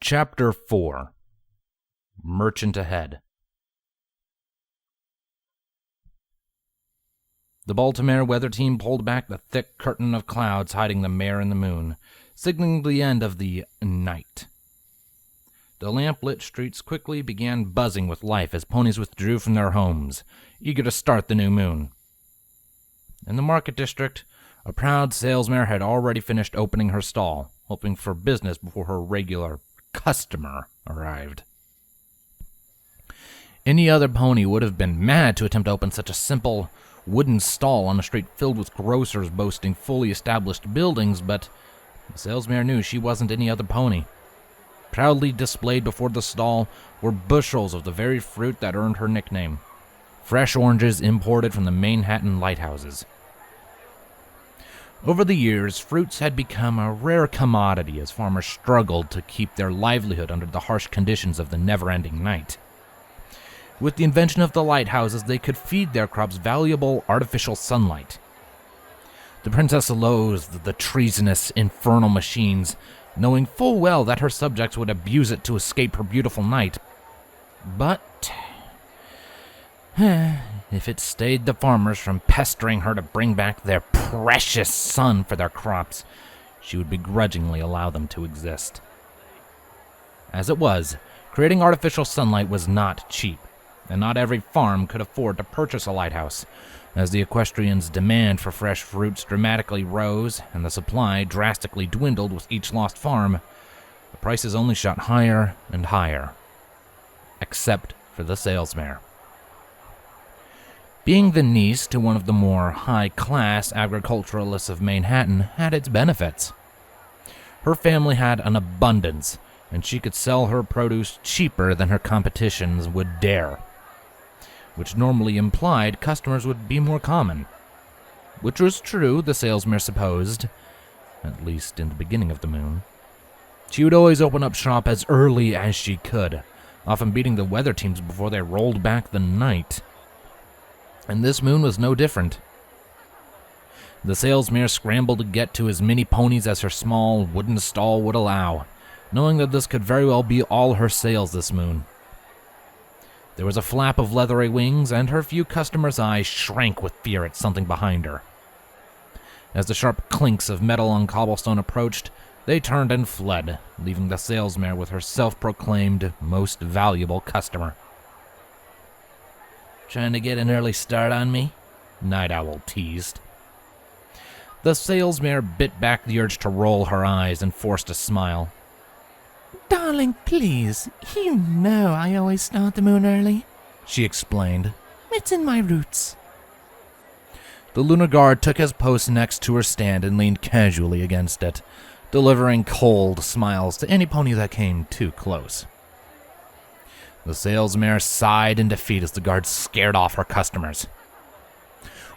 Chapter 4 Merchant Ahead. The Baltimare weather team pulled back the thick curtain of clouds hiding the mare and the moon, signaling the end of the night. The lamp-lit streets quickly began buzzing with life as ponies withdrew from their homes, eager to start the new moon. In the market district, a proud salesmare had already finished opening her stall, hoping for business before her regular customer arrived. Any other pony would have been mad to attempt to open such a simple wooden stall on a street filled with grocers boasting fully established buildings, but the salesmare knew she wasn't any other pony. Proudly displayed before the stall were bushels of the very fruit that earned her nickname, fresh oranges imported from the Manhattan lighthouses. Over the years, fruits had become a rare commodity as farmers struggled to keep their livelihood under the harsh conditions of the never-ending night. With the invention of the lighthouses, they could feed their crops valuable artificial sunlight. The princess loathed the treasonous, infernal machines, knowing full well that her subjects would abuse it to escape her beautiful night. But if it stayed the farmers from pestering her to bring back their precious sun for their crops, she would begrudgingly allow them to exist. As it was, creating artificial sunlight was not cheap, and not every farm could afford to purchase a lighthouse. As the Equestrians' demand for fresh fruits dramatically rose and the supply drastically dwindled with each lost farm, the prices only shot higher and higher, except for the salesmare. Being the niece to one of the more high-class agriculturalists of Manhattan had its benefits. Her family had an abundance, and she could sell her produce cheaper than her competitions would dare, which normally implied customers would be more common. Which was true, the salesmare supposed, at least in the beginning of the moon. She would always open up shop as early as she could, often beating the weather teams before they rolled back the night. And this moon was no different. The salesmare scrambled to get to as many ponies as her small wooden stall would allow, knowing that this could very well be all her sales this moon. There was a flap of leathery wings, and her few customers' eyes shrank with fear at something behind her. As the sharp clinks of metal on cobblestone approached, they turned and fled, leaving the salesmare with her self-proclaimed most valuable customer. "Trying to get an early start on me?" Night Owl teased. The salesmare bit back the urge to roll her eyes and forced a smile. "Darling, please, you know I always start the moon early," she explained. "It's in my roots." The lunar guard took his post next to her stand and leaned casually against it, delivering cold smiles to any pony that came too close. The salesmare sighed in defeat as the guard scared off her customers.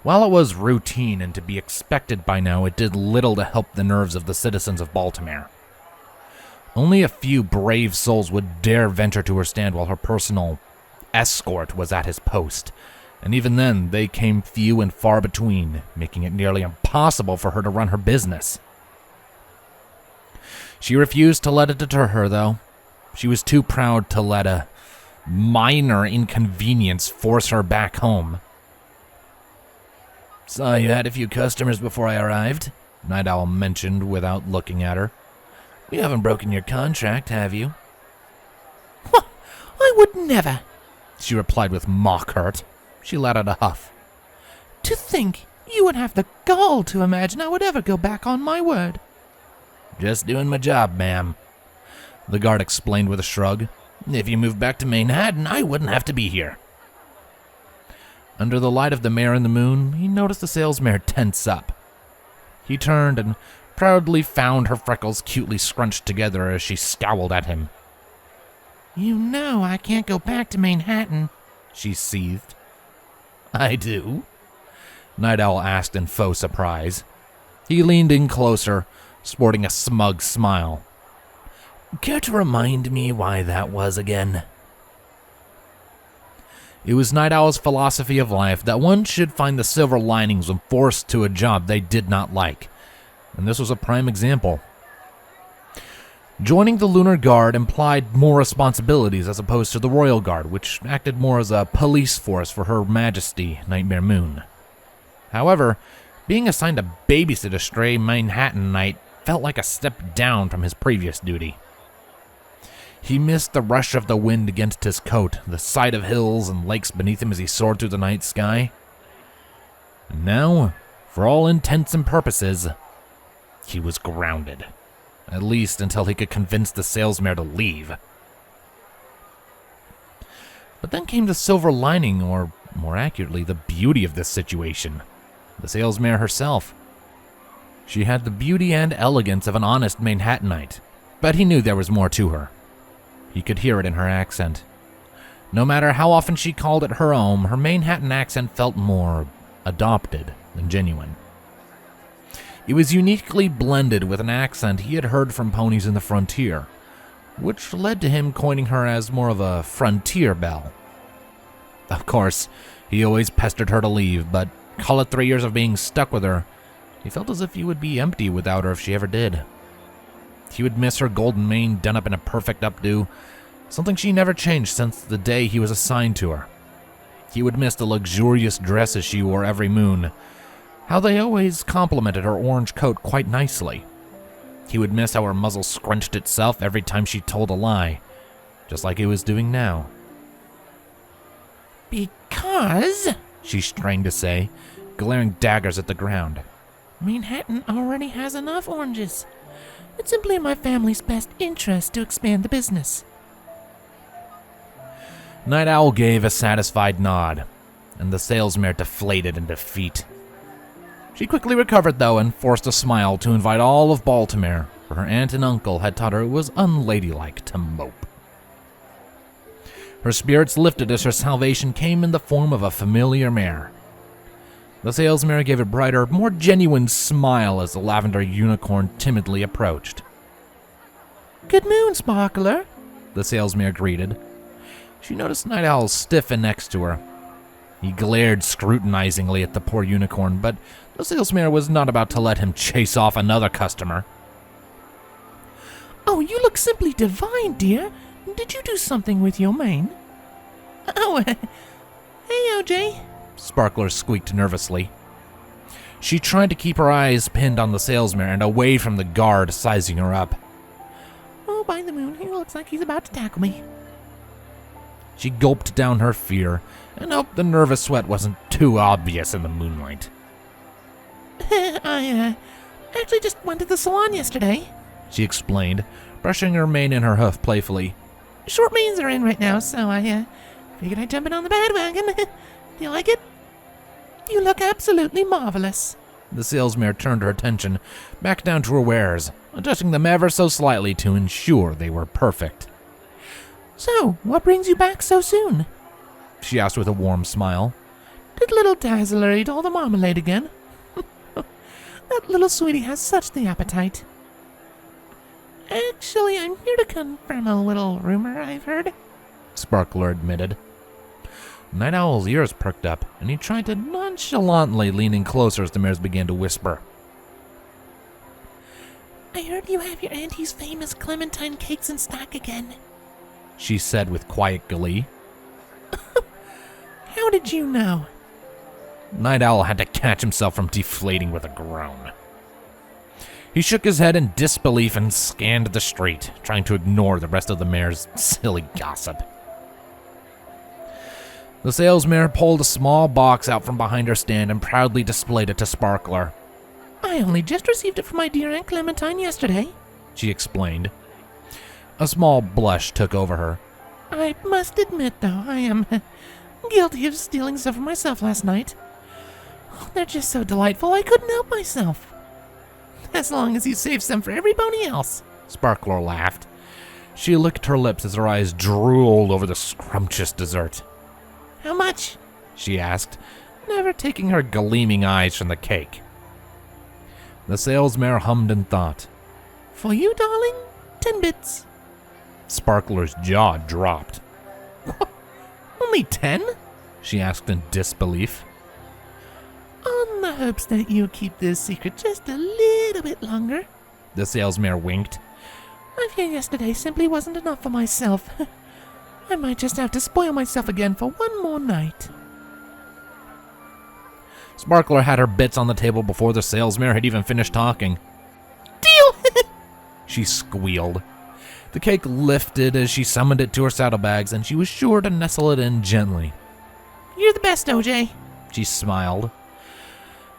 While it was routine and to be expected by now, it did little to help the nerves of the citizens of Baltimare. Only a few brave souls would dare venture to her stand while her personal escort was at his post, and even then they came few and far between, making it nearly impossible for her to run her business. She refused to let it deter her, though. She was too proud to let a minor inconvenience force her back home. "Saw you had a few customers before I arrived," Night Owl mentioned without looking at her. "You haven't broken your contract, have you?" "I would never," she replied with mock hurt. She let out a huff. "To think you would have the gall to imagine I would ever go back on my word." "Just doing my job, ma'am," the guard explained with a shrug. "If you moved back to Manhattan, I wouldn't have to be here." Under the light of the mare and the moon, he noticed the salesmare tense up. He turned and proudly found her freckles cutely scrunched together as she scowled at him. "You know I can't go back to Manhattan," she seethed. "I do?" Night Owl asked in faux surprise. He leaned in closer, sporting a smug smile. "Care to remind me why that was again?" It was Night Owl's philosophy of life that one should find the silver linings when forced to a job they did not like, and this was a prime example. Joining the Lunar Guard implied more responsibilities as opposed to the Royal Guard, which acted more as a police force for Her Majesty, Nightmare Moon. However, being assigned to babysit a stray Manhattanite felt like a step down from his previous duty. He missed the rush of the wind against his coat, the sight of hills and lakes beneath him as he soared through the night sky. And now, for all intents and purposes, he was grounded. At least until he could convince the salesmare to leave. But then came the silver lining, or more accurately, the beauty of this situation. The salesmare herself. She had the beauty and elegance of an honest Manhattanite, but he knew there was more to her. He could hear it in her accent. No matter how often she called it her own, her Manhattan accent felt more adopted than genuine. It was uniquely blended with an accent he had heard from ponies in the frontier, which led to him coining her as more of a frontier belle. Of course, he always pestered her to leave, but call it 3 years of being stuck with her, he felt as if he would be empty without her if she ever did. He would miss her golden mane done up in a perfect updo, something she never changed since the day he was assigned to her. He would miss the luxurious dresses she wore every moon, how they always complemented her orange coat quite nicely. He would miss how her muzzle scrunched itself every time she told a lie, just like he was doing now. Because, she strained to say, glaring daggers at the ground. Manhattan already has enough oranges. It's simply in my family's best interest to expand the business. Night Owl gave a satisfied nod, and the salesmare deflated in defeat. She quickly recovered, though, and forced a smile to invite all of Baltimare, for her aunt and uncle had taught her it was unladylike to mope. Her spirits lifted as her salvation came in the form of a familiar mare. The salesmare gave a brighter, more genuine smile as the lavender unicorn timidly approached. Good moon, Sparkler, the salesmare greeted. She noticed Night Owl stiffen next to her. He glared scrutinizingly at the poor unicorn, but the salesmare was not about to let him chase off another customer. Oh, you look simply divine, dear. Did you do something with your mane? Oh, hey, OJ. Sparkler squeaked nervously. She tried to keep her eyes pinned on the salesmare and away from the guard sizing her up. Oh, by the moon, he looks like he's about to tackle me. She gulped down her fear and hoped the nervous sweat wasn't too obvious in the moonlight. I actually just went to the salon yesterday, she explained, brushing her mane and her hoof playfully. Short manes are in right now, so I figured I'd jump in on the bandwagon. Do you like it? You look absolutely marvelous. The salesmare turned her attention back down to her wares, adjusting them ever so slightly to ensure they were perfect. So, what brings you back so soon? She asked with a warm smile. Did little Dazzler eat all the marmalade again? That little sweetie has such the appetite. Actually, I'm here to confirm a little rumor I've heard, Sparkler admitted. Night Owl's ears perked up, and he tried to nonchalantly lean in closer as the mares began to whisper. I heard you have your auntie's famous clementine cakes in stock again, she said with quiet glee. How did you know? Night Owl had to catch himself from deflating with a groan. He shook his head in disbelief and scanned the street, trying to ignore the rest of the mare's silly gossip. The salesmare pulled a small box out from behind her stand and proudly displayed it to Sparkler. I only just received it from my dear Aunt Clementine yesterday, she explained. A small blush took over her. I must admit, though, I am guilty of stealing some for myself last night. They're just so delightful, I couldn't help myself. As long as you save some for everybody else, Sparkler laughed. She licked her lips as her eyes drooled over the scrumptious dessert. How much? She asked, never taking her gleaming eyes from the cake. The salesmare hummed in thought. For you, darling, 10 bits. Sparkler's jaw dropped. Only 10? She asked in disbelief. On the hopes that you keep this secret just a little bit longer, the salesmare winked. I fear yesterday simply wasn't enough for myself. I might just have to spoil myself again for one more night. Sparkler had her bits on the table before the salesmare had even finished talking. Deal! She squealed. The cake lifted as she summoned it to her saddlebags, and she was sure to nestle it in gently. You're the best, OJ. She smiled.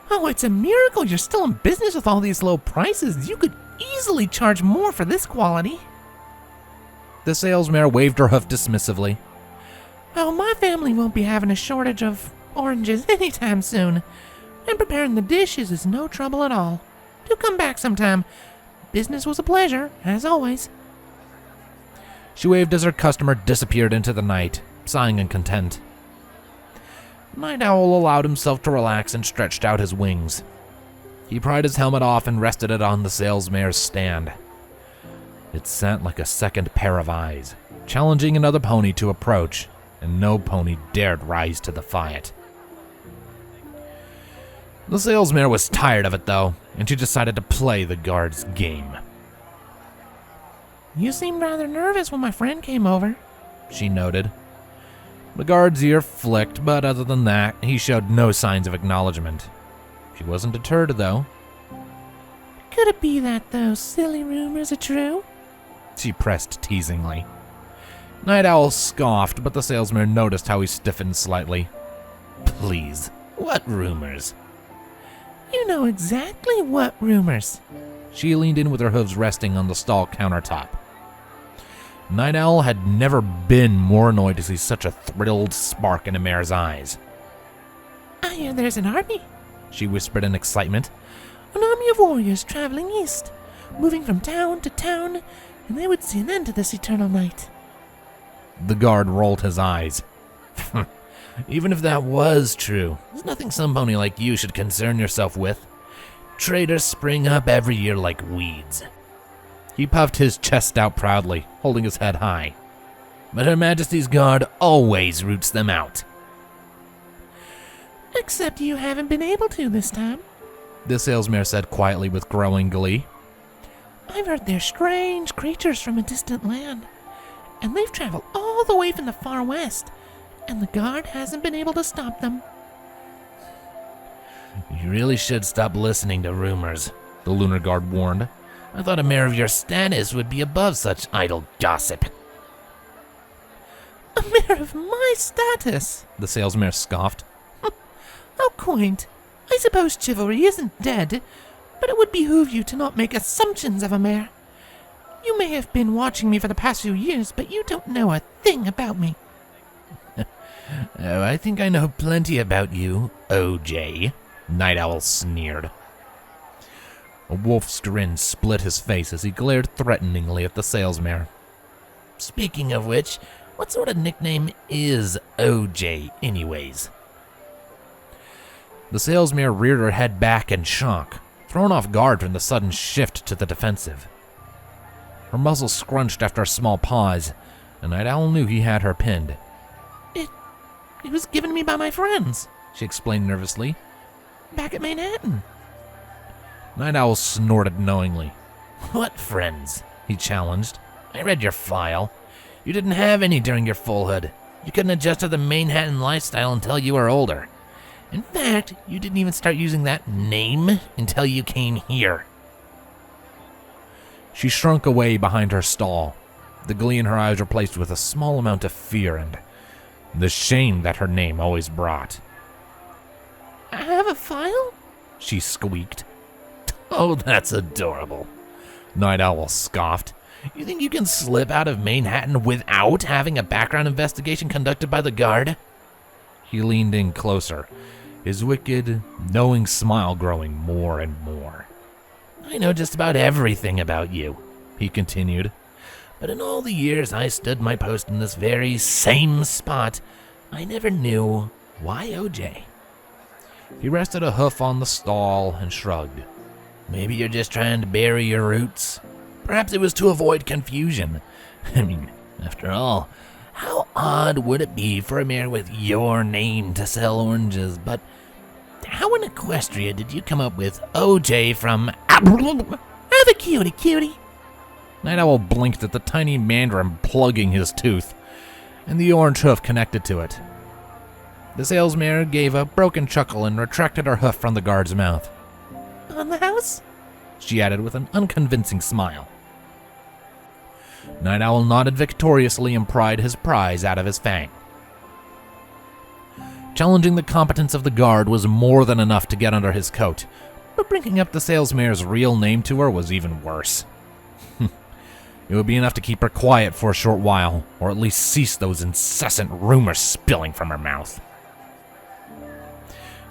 Oh, it's a miracle you're still in business with all these low prices. You could easily charge more for this quality. The salesmare waved her hoof dismissively. Oh, my family won't be having a shortage of oranges anytime soon. And preparing the dishes is no trouble at all. Do come back sometime. Business was a pleasure, as always. She waved as her customer disappeared into the night, sighing in content. Night Owl allowed himself to relax and stretched out his wings. He pried his helmet off and rested it on the salesmare's stand. It sat like a second pair of eyes, challenging another pony to approach, and no pony dared rise to defy it. The salesmare was tired of it, though, and she decided to play the guard's game. You seemed rather nervous when my friend came over, she noted. The guard's ear flicked, but other than that, he showed no signs of acknowledgement. She wasn't deterred, though. Could it be that those silly rumors are true? She pressed teasingly. Night Owl scoffed, but the salesman noticed how he stiffened slightly. Please, what rumors? You know exactly what rumors. She leaned in with her hooves resting on the stall countertop. Night Owl had never been more annoyed to see such a thrilled spark in a mare's eyes. I hear there's an army, she whispered in excitement. An army of warriors traveling east, moving from town to town, and they would see an end to this eternal night. The guard rolled his eyes. Even if that was true, there's nothing some pony like you should concern yourself with. Traders spring up every year like weeds. He puffed his chest out proudly, holding his head high. But Her Majesty's Guard always roots them out. Except you haven't been able to this time, the salesmare said quietly with growing glee. I've heard they're strange creatures from a distant land, and they've traveled all the way from the far west, and the guard hasn't been able to stop them. You really should stop listening to rumors, the Lunar Guard warned. I thought a mare of your status would be above such idle gossip. A mare of my status, the salesmare scoffed. How quaint. I suppose chivalry isn't dead, but it would behoove you to not make assumptions of a mare. You may have been watching me for the past few years, but you don't know a thing about me. Oh, I think I know plenty about you, OJ, Night Owl sneered. A wolf's grin split his face as he glared threateningly at the salesmare. Speaking of which, what sort of nickname is OJ anyways? The salesmare reared her head back in shock, thrown off guard from the sudden shift to the defensive. Her muzzle scrunched after a small pause, and Night Owl knew he had her pinned. It was given me by my friends, she explained nervously. Back at Manhattan. Night Owl snorted knowingly. What friends? He challenged. I read your file. You didn't have any during your foalhood. You couldn't adjust to the Manhattan lifestyle until you were older. In fact, you didn't even start using that name until you came here. She shrunk away behind her stall, the glee in her eyes replaced with a small amount of fear and the shame that her name always brought. I have a file? She squeaked. Oh, that's adorable. Night Owl scoffed. You think you can slip out of Manhattan without having a background investigation conducted by the guard? He leaned in closer, his wicked, knowing smile growing more and more. I know just about everything about you, he continued. But in all the years I stood my post in this very same spot, I never knew why OJ. He rested a hoof on the stall and shrugged. Maybe you're just trying to bury your roots. Perhaps it was to avoid confusion. I mean, after all, how odd would it be for a mare with your name to sell oranges? But how in Equestria did you come up with OJ from... Have a cutie. Night Owl blinked at the tiny mandarin plugging his tooth, and the orange hoof connected to it. The salesmare gave a broken chuckle and retracted her hoof from the guard's mouth. On the house? She added with an unconvincing smile. Night Owl nodded victoriously and pried his prize out of his fang. Challenging the competence of the guard was more than enough to get under his coat, but bringing up the salesmare's real name to her was even worse. It would be enough to keep her quiet for a short while, or at least cease those incessant rumors spilling from her mouth.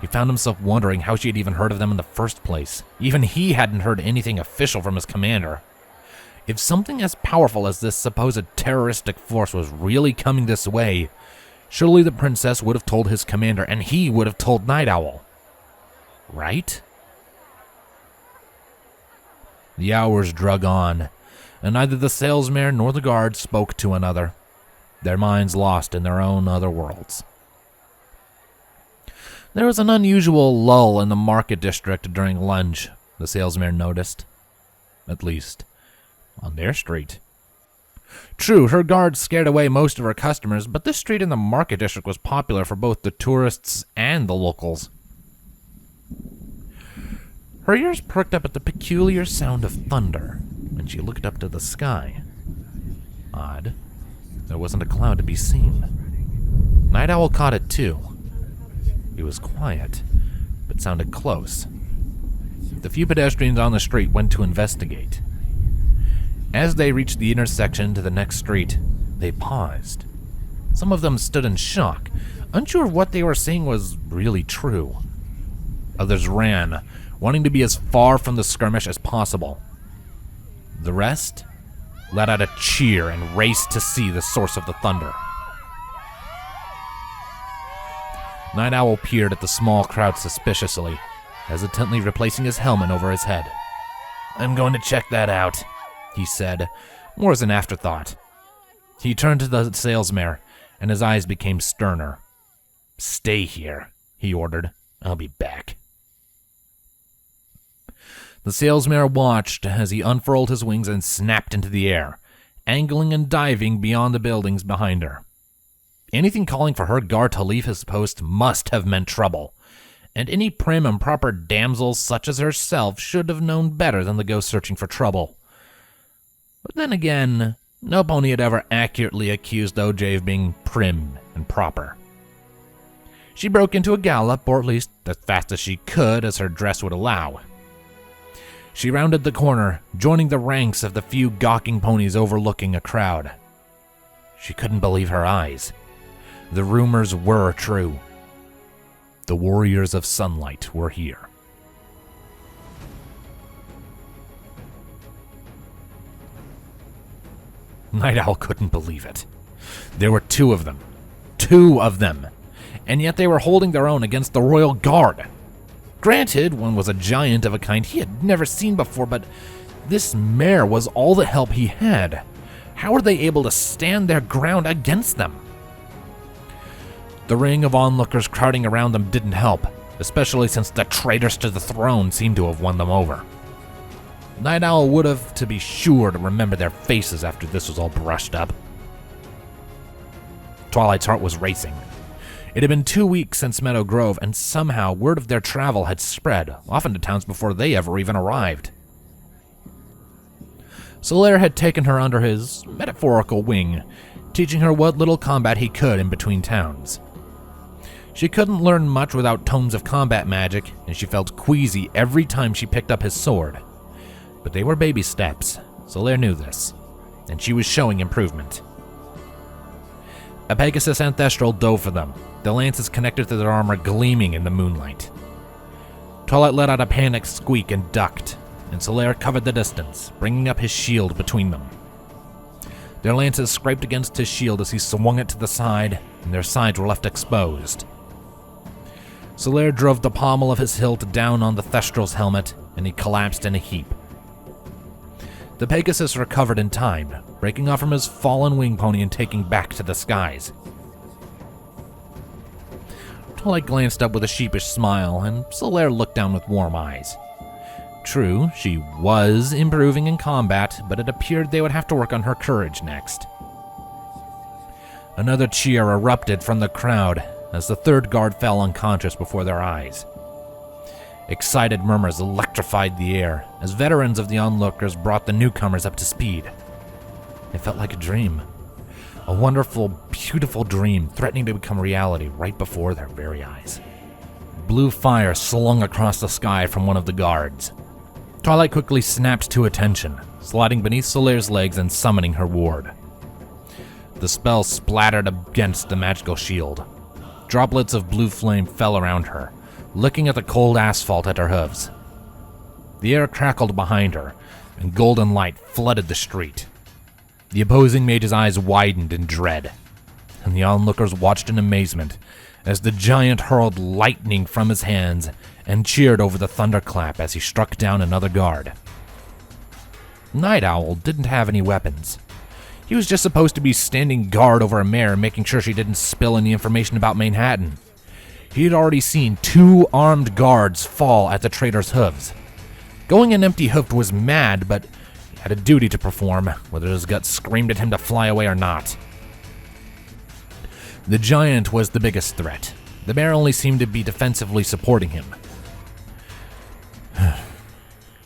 He found himself wondering how she had even heard of them in the first place. Even he hadn't heard anything official from his commander. If something as powerful as this supposed terroristic force was really coming this way, surely the princess would have told his commander, and he would have told Night Owl. Right? The hours drug on, and neither the salesmare nor the guard spoke to another, their minds lost in their own other worlds. There was an unusual lull in the market district during lunch, the salesmare noticed. At least, on their street. True, her guards scared away most of her customers, but this street in the market district was popular for both the tourists and the locals. Her ears perked up at the peculiar sound of thunder, and she looked up to the sky. Odd. There wasn't a cloud to be seen. Night Owl caught it too. It was quiet, but sounded close. The few pedestrians on the street went to investigate. As they reached the intersection to the next street, they paused. Some of them stood in shock, unsure what they were seeing was really true. Others ran, wanting to be as far from the skirmish as possible. The rest let out a cheer and raced to see the source of the thunder. Night Owl peered at the small crowd suspiciously, hesitantly replacing his helmet over his head. "I'm going to check that out," he said, more as an afterthought. He turned to the salesmare, and his eyes became sterner. "Stay here," he ordered. "I'll be back." The salesmare watched as he unfurled his wings and snapped into the air, angling and diving beyond the buildings behind her. Anything calling for her guard to leave his post must have meant trouble, and any prim and proper damsel such as herself should have known better than to go searching for trouble. But then again, no pony had ever accurately accused OJ of being prim and proper. She broke into a gallop, or at least as fast as she could, as her dress would allow. She rounded the corner, joining the ranks of the few gawking ponies overlooking a crowd. She couldn't believe her eyes. The rumors were true. The warriors of sunlight were here. Night Owl couldn't believe it. There were two of them. Two of them. And yet they were holding their own against the royal guard. Granted, one was a giant of a kind he had never seen before, but this mare was all the help he had. How were they able to stand their ground against them? The ring of onlookers crowding around them didn't help, especially since the traitors to the throne seemed to have won them over. Night Owl would have, to be sure, to remember their faces after this was all brushed up. Twilight's heart was racing. It had been 2 weeks since Meadow Grove, and somehow word of their travel had spread, often to towns before they ever even arrived. Solaire had taken her under his metaphorical wing, teaching her what little combat he could in between towns. She couldn't learn much without tomes of combat magic, and she felt queasy every time she picked up his sword. But they were baby steps. Solaire knew this, and she was showing improvement. A Pegasus ancestral dove for them, the lances connected to their armor gleaming in the moonlight. Twilight let out a panicked squeak and ducked, and Solaire covered the distance, bringing up his shield between them. Their lances scraped against his shield as he swung it to the side, and their sides were left exposed. Solaire drove the pommel of his hilt down on the Thestral's helmet, and he collapsed in a heap. The Pegasus recovered in time, breaking off from his fallen wing pony and taking back to the skies. Twilight glanced up with a sheepish smile, and Solaire looked down with warm eyes. True, she was improving in combat, but it appeared they would have to work on her courage next. Another cheer erupted from the crowd as the third guard fell unconscious before their eyes. Excited murmurs electrified the air as veterans of the onlookers brought the newcomers up to speed. It felt like a dream. A wonderful, beautiful dream threatening to become reality right before their very eyes. Blue fire slung across the sky from one of the guards. Twilight quickly snapped to attention, sliding beneath Solaire's legs and summoning her ward. The spell splattered against the magical shield. Droplets of blue flame fell around her, licking at the cold asphalt at her hooves. The air crackled behind her, and golden light flooded the street. The opposing mage's eyes widened in dread, and the onlookers watched in amazement as the giant hurled lightning from his hands and cheered over the thunderclap as he struck down another guard. Night Owl didn't have any weapons. He was just supposed to be standing guard over a mare, making sure she didn't spill any information about Manhattan. He had already seen 2 armed guards fall at the trader's hooves. Going in empty-hoofed was mad, but he had a duty to perform, whether his gut screamed at him to fly away or not. The giant was the biggest threat. The mare only seemed to be defensively supporting him.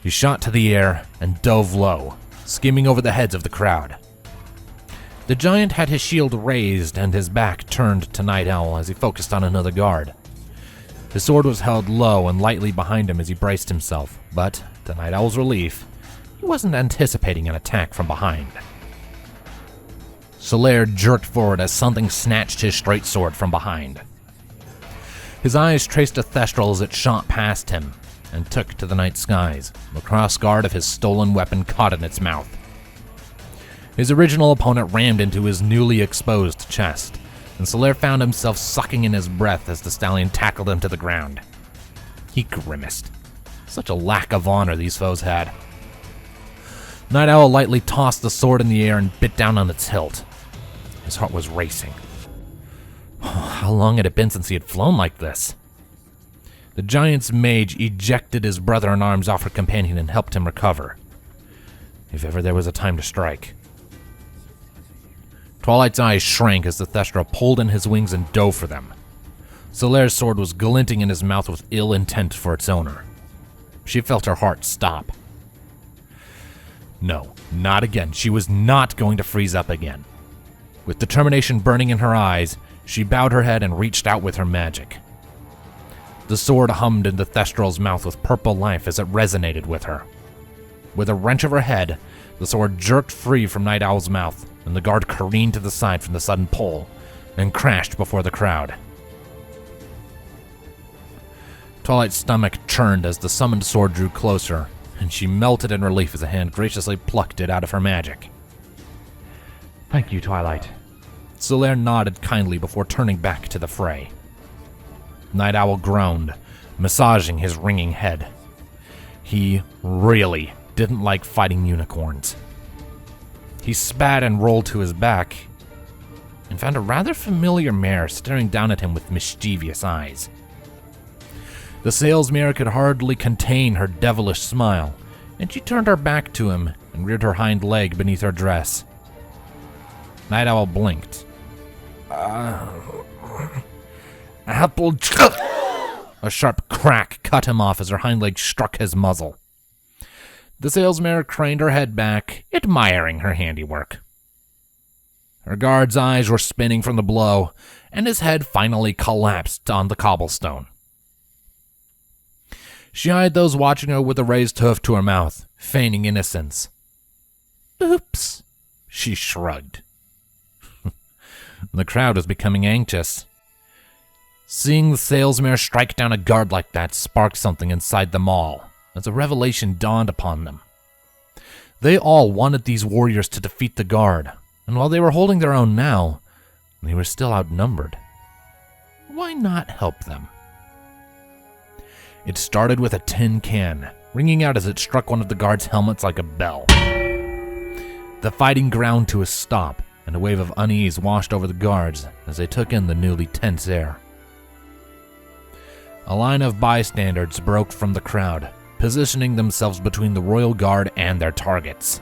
He shot to the air and dove low, skimming over the heads of the crowd. The giant had his shield raised and his back turned to Night Owl as he focused on another guard. His sword was held low and lightly behind him as he braced himself, but, to Night Owl's relief, he wasn't anticipating an attack from behind. Solaire jerked forward as something snatched his straight sword from behind. His eyes traced a thestral as it shot past him and took to the night skies, the crossguard of his stolen weapon caught in its mouth. His original opponent rammed into his newly exposed chest, and Solaire found himself sucking in his breath as the stallion tackled him to the ground. He grimaced. Such a lack of honor these foes had. Night Owl lightly tossed the sword in the air and bit down on its hilt. His heart was racing. How long had it been since he had flown like this? The giant's mage ejected his brother-in-arms off her companion and helped him recover. If ever there was a time to strike. Twilight's eyes shrank as the Thestra pulled in his wings and dove for them. Solaire's sword was glinting in his mouth with ill intent for its owner. She felt her heart stop. No, not again. She was not going to freeze up again. With determination burning in her eyes, she bowed her head and reached out with her magic. The sword hummed in the Thestral's mouth with purple life as it resonated with her. With a wrench of her head, the sword jerked free from Night Owl's mouth, and the guard careened to the side from the sudden pull, and crashed before the crowd. Twilight's stomach churned as the summoned sword drew closer, and she melted in relief as a hand graciously plucked it out of her magic. Thank you, Twilight. Solaire nodded kindly before turning back to the fray. Night Owl groaned, massaging his ringing head. He really didn't like fighting unicorns. He spat and rolled to his back, and found a rather familiar mare staring down at him with mischievous eyes. The sales mare could hardly contain her devilish smile, and she turned her back to him and reared her hind leg beneath her dress. Night Owl blinked. Apple. A sharp crack cut him off as her hind leg struck his muzzle. The sales mare craned her head back, admiring her handiwork. Her guard's eyes were spinning from the blow, and his head finally collapsed on the cobblestone. She eyed those watching her with a raised hoof to her mouth, feigning innocence. Oops, she shrugged. The crowd was becoming anxious. Seeing the sales mare strike down a guard like that sparked something inside them all, as a revelation dawned upon them. They all wanted these warriors to defeat the guard, and while they were holding their own now, they were still outnumbered. Why not help them? It started with a tin can, ringing out as it struck one of the guards' helmets like a bell. The fighting ground to a stop, and a wave of unease washed over the guards as they took in the newly tense air. A line of bystanders broke from the crowd, positioning themselves between the royal guard and their targets.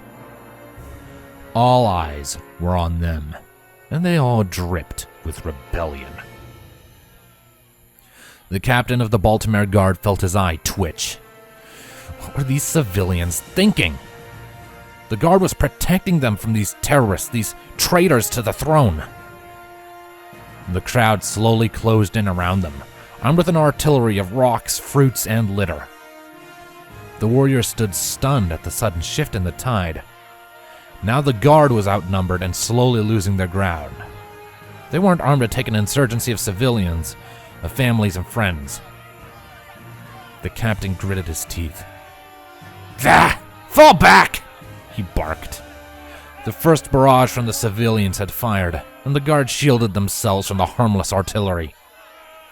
All eyes were on them, and they all dripped with rebellion. The captain of the Baltimare Guard felt his eye twitch. What were these civilians thinking? The guard was protecting them from these terrorists, these traitors to the throne. The crowd slowly closed in around them, armed with an artillery of rocks, fruits, and litter. The warriors stood stunned at the sudden shift in the tide. Now the guard was outnumbered and slowly losing their ground. They weren't armed to take an insurgency of civilians, of families and friends. The captain gritted his teeth. "Ah! Fall back!" he barked. The first barrage from the civilians had fired, and the guards shielded themselves from the harmless artillery.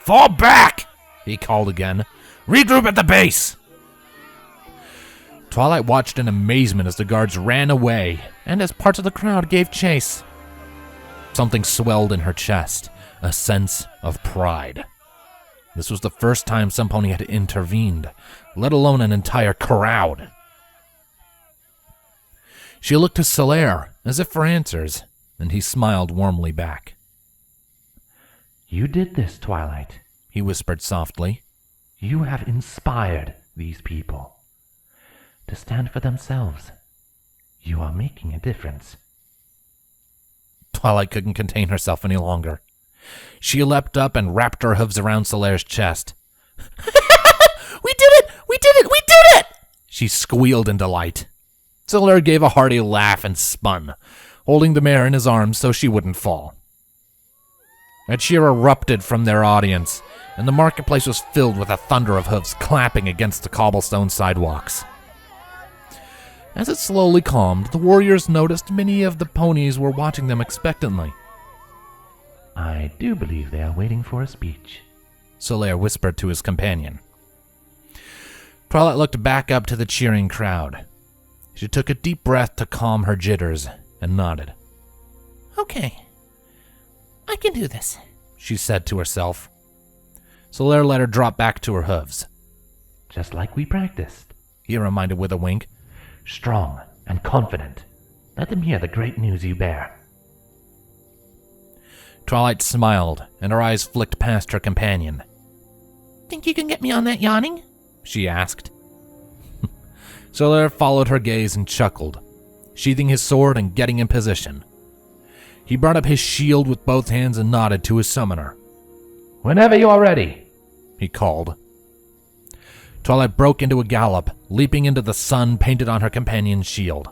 "Fall back!" he called again. "Regroup at the base!" Twilight watched in amazement as the guards ran away, and as parts of the crowd gave chase. Something swelled in her chest, a sense of pride. This was the first time some pony had intervened, let alone an entire crowd. She looked to Solaire, as if for answers, and he smiled warmly back. You did this, Twilight, he whispered softly. You have inspired these people to stand for themselves. You are making a difference. Twilight couldn't contain herself any longer. She leapt up and wrapped her hooves around Solaire's chest. We did it! We did it! We did it! She squealed in delight. Solaire gave a hearty laugh and spun, holding the mare in his arms so she wouldn't fall. A cheer erupted from their audience, and the marketplace was filled with a thunder of hooves clapping against the cobblestone sidewalks. As it slowly calmed, the warriors noticed many of the ponies were watching them expectantly. I do believe they are waiting for a speech, Solaire whispered to his companion. Twilight looked back up to the cheering crowd. She took a deep breath to calm her jitters and nodded. Okay, I can do this, she said to herself. Solaire let her drop back to her hooves. Just like we practiced, he reminded with a wink. Strong and confident. Let them hear the great news you bear. Twilight smiled, and her eyes flicked past her companion. Think you can get me on that yawning? She asked. Solaire followed her gaze and chuckled, sheathing his sword and getting in position. He brought up his shield with both hands and nodded to his summoner. Whenever you are ready, he called. Twilight broke into a gallop, leaping into the sun painted on her companion's shield.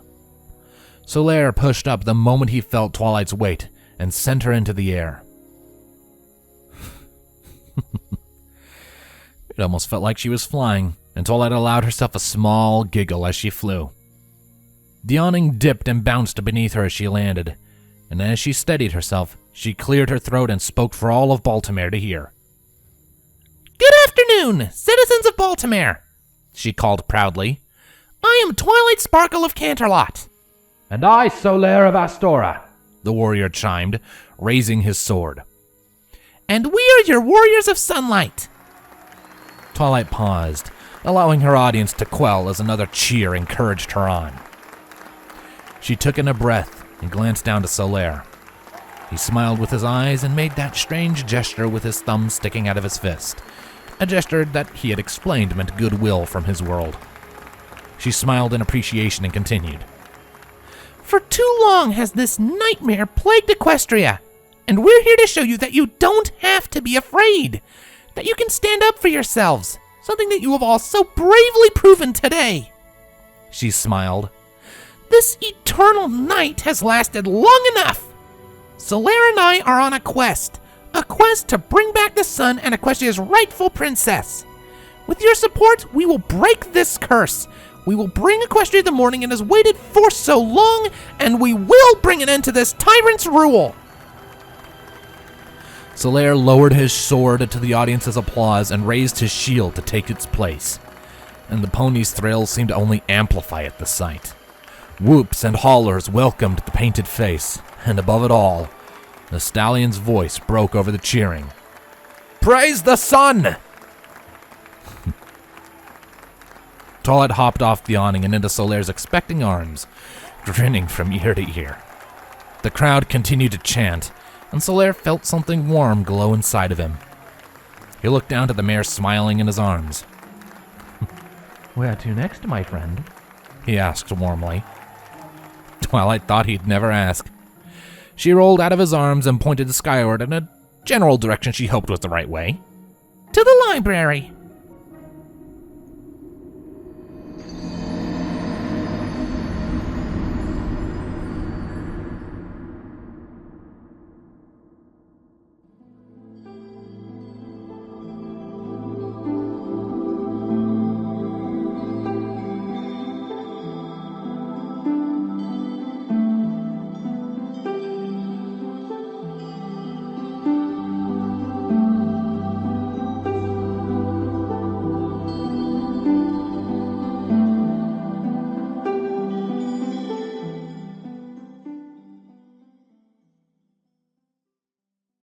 Solaire pushed up the moment he felt Twilight's weight and sent her into the air. It almost felt like she was flying, and Twilight allowed herself a small giggle as she flew. The awning dipped and bounced beneath her as she landed, and as she steadied herself, she cleared her throat and spoke for all of Baltimare to hear. Good afternoon, citizens of Baltimare, she called proudly. I am Twilight Sparkle of Canterlot. And I, Solaire of Astora, the warrior chimed, raising his sword. And we are your warriors of sunlight. Twilight paused, allowing her audience to quell as another cheer encouraged her on. She took in a breath and glanced down to Solaire. He smiled with his eyes and made that strange gesture with his thumb sticking out of his fist, a gesture that he had explained meant goodwill from his world. She smiled in appreciation and continued. For too long has this nightmare plagued Equestria, and we're here to show you that you don't have to be afraid, that you can stand up for yourselves, something that you have all so bravely proven today. She smiled. This eternal night has lasted long enough. Solaire and I are on a quest to bring back the sun and Equestria's rightful princess. With your support, we will break this curse. We will bring Equestria the morning it has waited for so long, and we will bring an end to this tyrant's rule. Solaire lowered his sword to the audience's applause and raised his shield to take its place, and the pony's thrill seemed to only amplify at the sight. Whoops and hollers welcomed the painted face, and above it all, the stallion's voice broke over the cheering. Praise the sun! Twilight hopped off the awning and into Solaire's expecting arms, grinning from ear to ear. The crowd continued to chant, and Solaire felt something warm glow inside of him. He looked down to the mare smiling in his arms. Where to next, my friend? He asked warmly. Twilight thought he'd never ask. She rolled out of his arms and pointed skyward in a general direction she hoped was the right way. To the library.